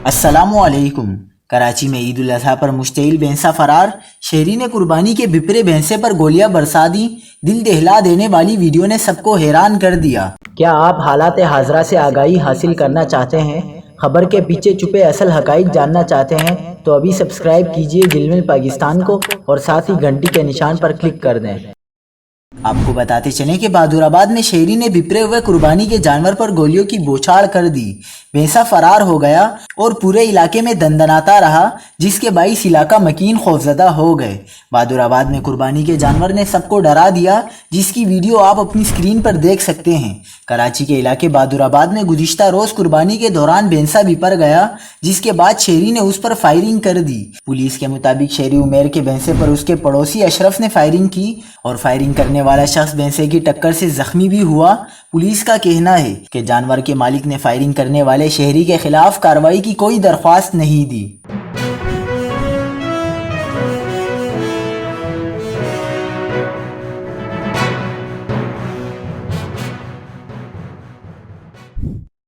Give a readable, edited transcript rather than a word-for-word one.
السلام علیکم۔ کراچی میں عید الاضحیٰ پر مشتعل بھینسا فرار، شہری نے قربانی کے بپرے بھینسے پر گولیاں برسا دیں۔ دل دہلا دینے والی ویڈیو نے سب کو حیران کر دیا۔ کیا آپ حالات حاضرہ سے آگاہی حاصل کرنا چاہتے ہیں؟ خبر کے پیچھے چھپے اصل حقائق جاننا چاہتے ہیں تو ابھی سبسکرائب کیجئے جلمل پاکستان کو اور ساتھ ہی گھنٹی کے نشان پر کلک کر دیں۔ آپ کو بتاتے چلیں کہ بہادر آباد میں شہری نے بپرے ہوئے قربانی کے جانور پر گولیوں کی بوچھاڑ کر دی۔ بھینسا فرار ہو گیا اور پورے علاقے میں دندناتا رہا، جس کے باعث علاقہ مکین خوفزدہ ہو گئے۔ بہادر آباد میں قربانی کے جانور نے سب کو ڈرا دیا، جس کی ویڈیو آپ اپنی سکرین پر دیکھ سکتے ہیں۔ کراچی کے علاقے بہادر آباد میں گزشتہ روز قربانی کے دوران بھینسا بپر گیا، جس کے بعد شہری نے اس پر فائرنگ کر دی۔ پولیس کے مطابق شہری عمیر کے بھینسے پر اس کے پڑوسی اشرف نے فائرنگ کی اور فائرنگ کرنے والا شخص بھینسے کی ٹکر سے زخمی بھی ہوا۔ پولیس کا کہنا ہے کہ جانور کے مالک نے فائرنگ کرنے والے شہری کے خلاف کارروائی کی کوئی درخواست نہیں دی۔